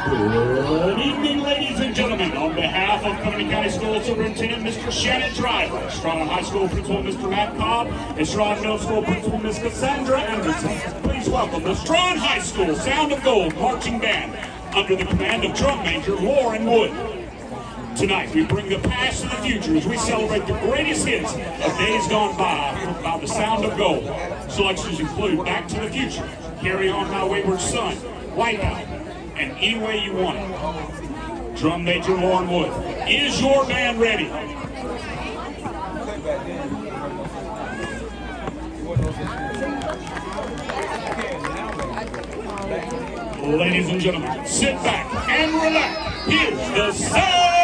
Good evening, ladies and gentlemen. On behalf of Covington County School Superintendent Mr. Shannon Driver, Straughn High School Principal Mr. Matt Cobb, and Straughn Middle School Principal Ms. Cassandra Anderson, please welcome the Straughn High School Sound of Gold Marching Band under the command of Drum Major Lauren Wood. Tonight, we bring the past to the future as we celebrate the greatest hits of days gone by the Sound of Gold. Selections include Back to the Future, Carry On My Wayward Son, Wipeout, and Any Way You Want It. Drum Major Lauren Wood, is your band ready? Ladies and gentlemen, sit back and relax. Here's the sound.